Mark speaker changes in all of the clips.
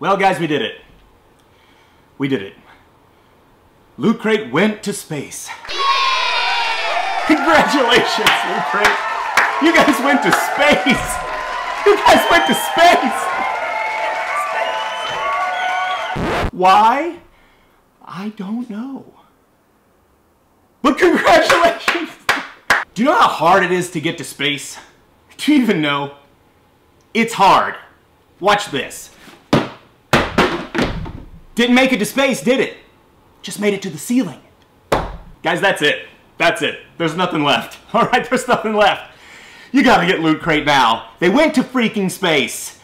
Speaker 1: Well, guys, we did it. We did it. Loot Crate went to space. Congratulations, Loot Crate. You guys went to space. You guys went to space. Why? I don't know. But congratulations. Do you know how hard it is to get to space? Do you even know? It's hard. Watch this. Didn't make it to space, did it? Just made it to the ceiling. Guys, that's it. That's it. There's nothing left. All right, there's nothing left. You gotta get Loot Crate now. They went to freaking space.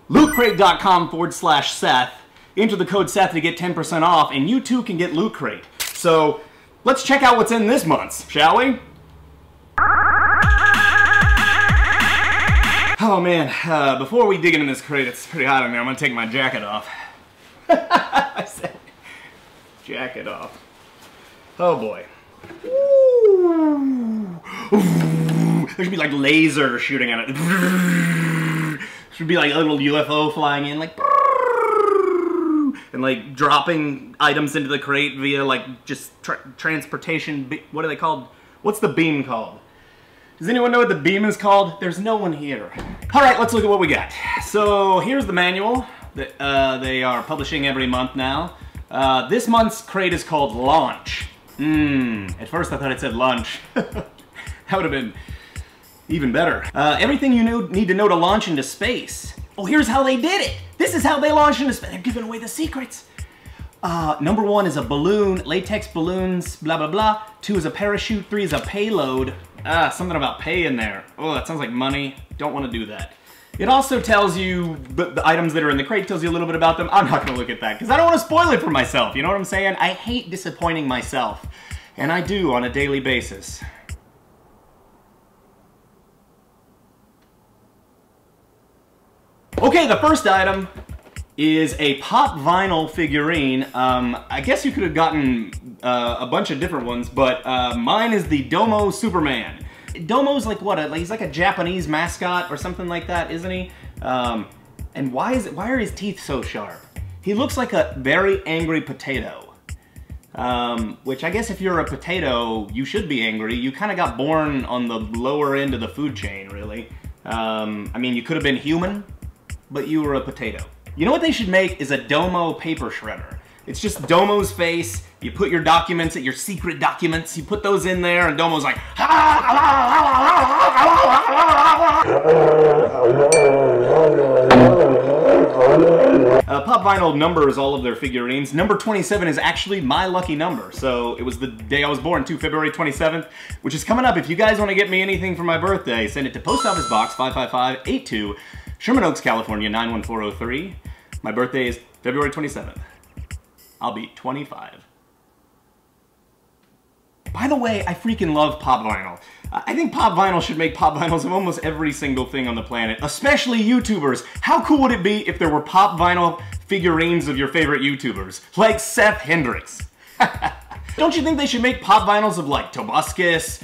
Speaker 1: LootCrate.com/Seth. Enter the code Seth to get 10% off, and you too can get Loot Crate. So, let's check out what's in this month's, shall we? Oh man, before we dig into this crate, it's pretty hot in there. I'm gonna take my jacket off. I said, jacket off. Oh boy. Ooh. Ooh. There should be like laser shooting at it. Should be like a little UFO flying in, like, and like dropping items into the crate via like just transportation. What are they called? What's the beam called? Does anyone know what the beam is called? There's no one here. All right, let's look at what we got. So here's the manual that they are publishing every month now. This month's crate is called Launch. At first I thought it said lunch. That would have been even better. Everything you need to know to launch into space. Oh, here's how they did it. This is how they launched into space. They're giving away the secrets. Number 1 is a balloon, latex balloons, blah, blah, blah. 2 is a parachute. 3 is a payload. Something about pay in there. Oh, that sounds like money. Don't want to do that. It also tells you the items that are in the crate, tells you a little bit about them. I'm not going to look at that because I don't want to spoil it for myself. You know what I'm saying? I hate disappointing myself. And I do on a daily basis. Okay, the first item is a pop vinyl figurine. I guess you could have gotten a bunch of different ones, but mine is the Domo Superman. Domo's like what? He's like a Japanese mascot or something like that, isn't he? And why are his teeth so sharp? He looks like a very angry potato. Which I guess if you're a potato, you should be angry. You kind of got born on the lower end of the food chain, really. I mean, you could have been human, but you were a potato. You know what they should make is a Domo paper shredder. It's just Domo's face. You put your documents, your secret documents, you put those in there, and Domo's like, Pop Vinyl numbers all of their figurines. Number 27 is actually my lucky number, so it was the day I was born too, February 27th, which is coming up. If you guys want to get me anything for my birthday, send it to Post Office Box 55582, Sherman Oaks, California 91403. My birthday is February 27th. I'll be 25. By the way, I freaking love Pop Vinyl. I think Pop Vinyl should make Pop Vinyls of almost every single thing on the planet, especially YouTubers. How cool would it be if there were Pop Vinyl figurines of your favorite YouTubers, like Seth Hendricks? Don't you think they should make Pop Vinyls of like Tobuscus,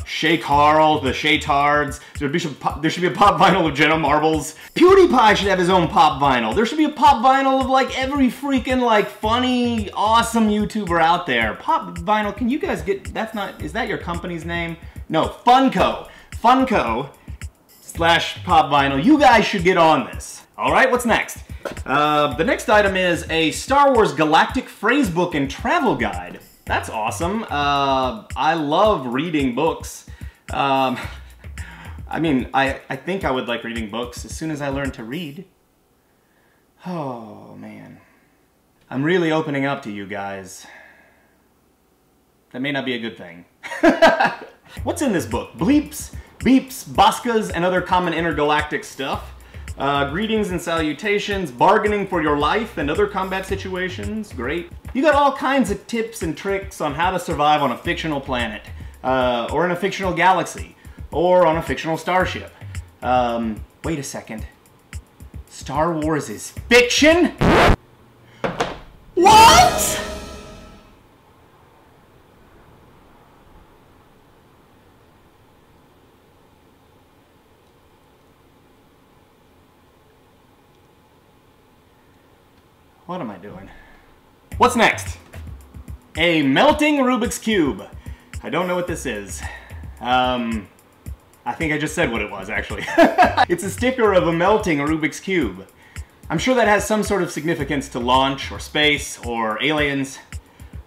Speaker 1: Shay Carl, the Shay Tards? There should be a Pop Vinyl of Jenna Marbles. PewDiePie should have his own Pop Vinyl. There should be a Pop Vinyl of like every freaking like funny, awesome YouTuber out there. Pop Vinyl, can you guys get, is that your company's name? No, Funko. Funko / Pop Vinyl. You guys should get on this. All right, what's next? The next item is a Star Wars Galactic Phrasebook and Travel Guide. That's awesome. I love reading books. I mean, I think I would like reading books as soon as I learn to read. Oh, man. I'm really opening up to you guys. That may not be a good thing. What's in this book? Bleeps, beeps, boskas, and other common intergalactic stuff. Greetings and salutations, bargaining for your life and other combat situations. Great. You got all kinds of tips and tricks on how to survive on a fictional planet, or in a fictional galaxy, or on a fictional starship. Wait a second. Star Wars is fiction? What? What am I doing? What's next? A melting Rubik's Cube. I don't know what this is. I think I just said what it was, actually. It's a sticker of a melting Rubik's Cube. I'm sure that has some sort of significance to launch, or space, or aliens.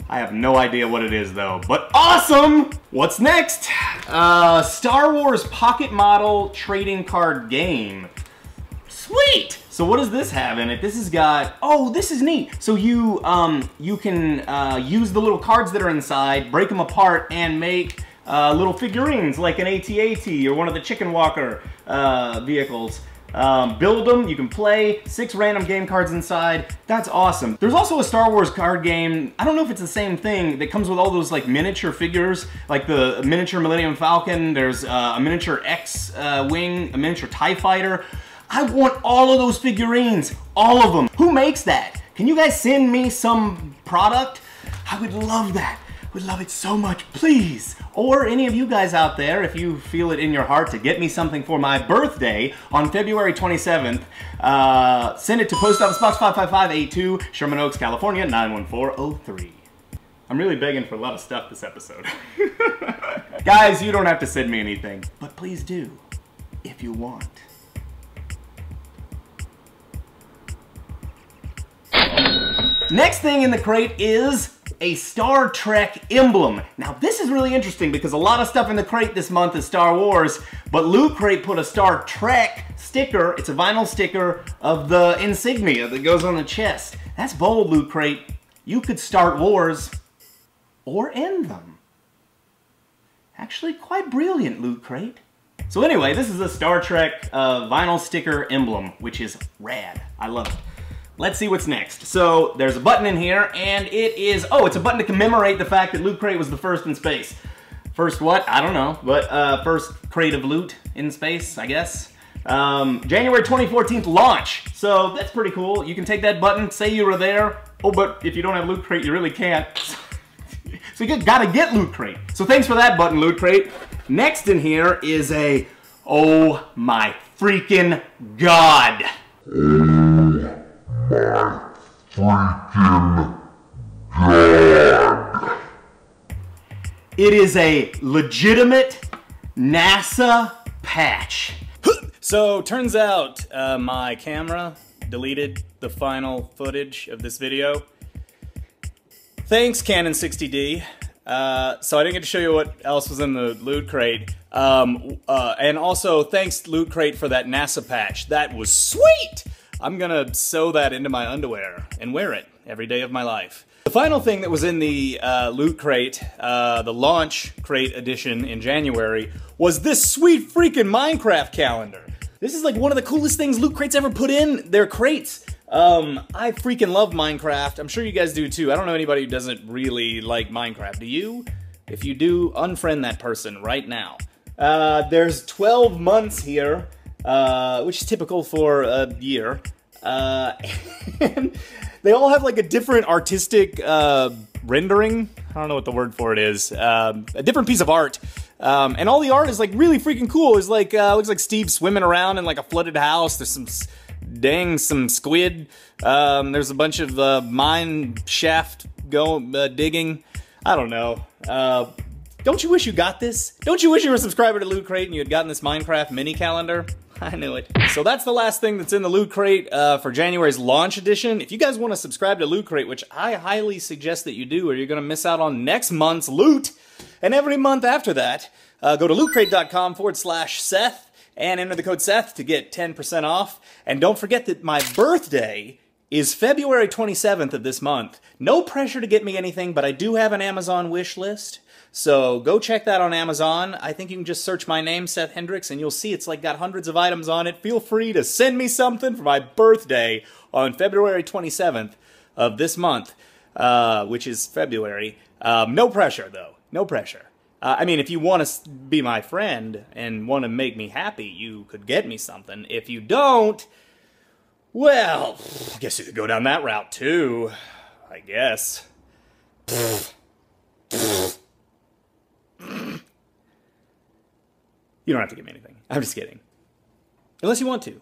Speaker 1: I have no idea what it is, though. But awesome! What's next? Star Wars Pocket Model Trading Card Game. Sweet! So what does this have in it? This has got, oh, this is neat. So you can use the little cards that are inside, break them apart, and make little figurines like an AT-AT or one of the Chicken Walker vehicles. Build them, you can play, 6 random game cards inside. That's awesome. There's also a Star Wars card game, I don't know if it's the same thing, that comes with all those like miniature figures, like the miniature Millennium Falcon, there's a miniature X-Wing, a miniature TIE Fighter. I want all of those figurines, all of them. Who makes that? Can you guys send me some product? I would love that. I would love it so much, please. Or any of you guys out there, if you feel it in your heart to get me something for my birthday on February 27th, send it to Post Office Box 55582, Sherman Oaks, California, 91403. I'm really begging for a lot of stuff this episode. Guys, you don't have to send me anything, but please do, if you want. Next thing in the crate is a Star Trek emblem. Now this is really interesting because a lot of stuff in the crate this month is Star Wars, but Loot Crate put a Star Trek sticker, it's a vinyl sticker of the insignia that goes on the chest. That's bold, Loot Crate. You could start wars or end them. Actually quite brilliant, Loot Crate. So anyway, this is a Star Trek vinyl sticker emblem, which is rad. I love it. Let's see what's next. So there's a button in here, and it is, oh, it's a button to commemorate the fact that Loot Crate was the first in space. First what? I don't know, but first crate of loot in space, I guess. January 2014 launch. So that's pretty cool. You can take that button, say you were there. Oh, but if you don't have Loot Crate, you really can't. So you gotta get Loot Crate. So thanks for that button, Loot Crate. Next in here is a, oh my freaking God. My freaking God. It is a legitimate NASA patch. So, turns out my camera deleted the final footage of this video. Thanks, Canon 60D. So I didn't get to show you what else was in the Loot Crate. And also, thanks, Loot Crate, for that NASA patch. That was sweet! I'm gonna sew that into my underwear and wear it every day of my life. The final thing that was in the Loot Crate, the launch crate edition in January, was this sweet freaking Minecraft calendar. This is like one of the coolest things Loot Crate's ever put in their crates. I freaking love Minecraft. I'm sure you guys do too. I don't know anybody who doesn't really like Minecraft. Do you? If you do, unfriend that person right now. There's 12 months here. Which is typical for a year. And they all have like a different artistic rendering. I don't know what the word for it is. A different piece of art. And all the art is like really freaking cool. It's like, looks like Steve swimming around in like a flooded house. There's some squid. There's a bunch of mine shaft digging. I don't know. Don't you wish you got this? Don't you wish you were a subscriber to Loot Crate and you had gotten this Minecraft mini calendar? I knew it. So that's the last thing that's in the Loot Crate for January's launch edition. If you guys want to subscribe to Loot Crate, which I highly suggest that you do, or you're going to miss out on next month's loot, and every month after that, go to lootcrate.com/Seth and enter the code Seth to get 10% off. And don't forget that my birthday is February 27th of this month. No pressure to get me anything, but I do have an Amazon wish list. So go check that on Amazon. I think you can just search my name, Seth Hendricks, and you'll see it's like got hundreds of items on it. Feel free to send me something for my birthday on February 27th of this month, which is February. No pressure, though. No pressure. I mean, if you want to be my friend and want to make me happy, you could get me something. If you don't, well, I guess you could go down that route, too. I guess. You don't have to give me anything. I'm just kidding. Unless you want to.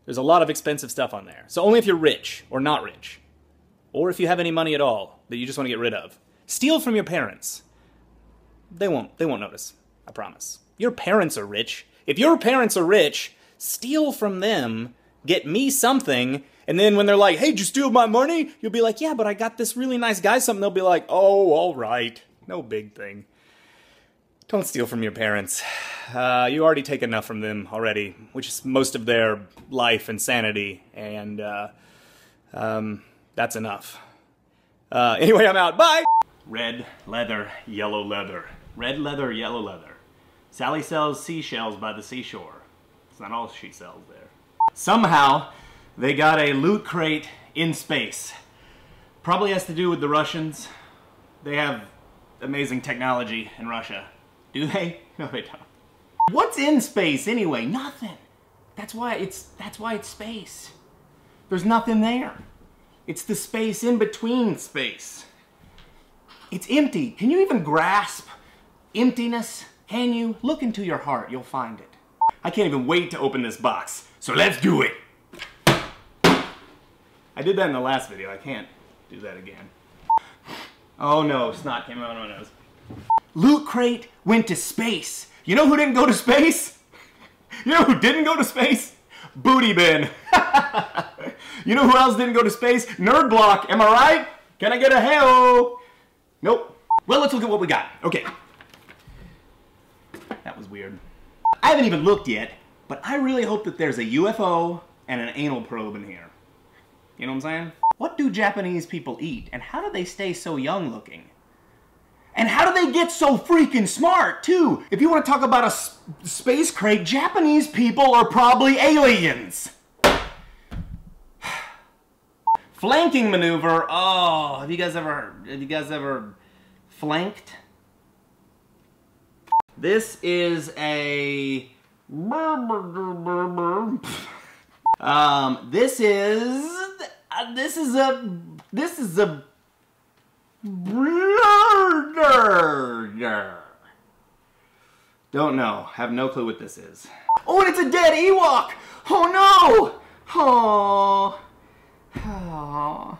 Speaker 2: There's a lot of expensive stuff on there. So only if you're rich or not rich, or if you have any money at all that you just want to get rid of. Steal from your parents. They won't notice, I promise. Your parents are rich. If your parents are rich, steal from them, get me something, and then when they're like, hey, did you steal my money? You'll be like, yeah, but I got this really nice guy something. They'll be like, oh, all right. No big thing. Don't steal from your parents. You already take enough from them already, which is most of their life and sanity, and that's enough. Anyway, I'm out. Bye!
Speaker 1: Red leather, yellow leather. Red leather, yellow leather. Sally sells seashells by the seashore. It's not all she sells there. Somehow, they got a loot crate in space. Probably has to do with the Russians. They have amazing technology in Russia. Do they? No, they don't. What's in space anyway? Nothing. That's why it's space. There's nothing there. It's the space in between space. It's empty. Can you even grasp emptiness? Can you? Look into your heart. You'll find it. I can't even wait to open this box. So let's do it. I did that in the last video. I can't do that again. Oh no, snot came out of my nose. Loot crate went to space. You know who didn't go to space? You know who didn't go to space? Booty bin. You know who else didn't go to space? Nerd block. Am I right? Can I get a hey-oh? Nope. Well, let's look at what we got. Okay. That was weird. I haven't even looked yet, but I really hope that there's a UFO and an anal probe in here. You know what I'm saying? What do Japanese people eat, and how do they stay so young looking? And how do they get so freaking smart, too? If you want to talk about a space crate, Japanese people are probably aliens. Flanking maneuver. Oh, have you guys ever flanked? This is a this is a don't know. Have no clue what this is. Oh, and it's a dead Ewok! Oh no! Oh. Oh.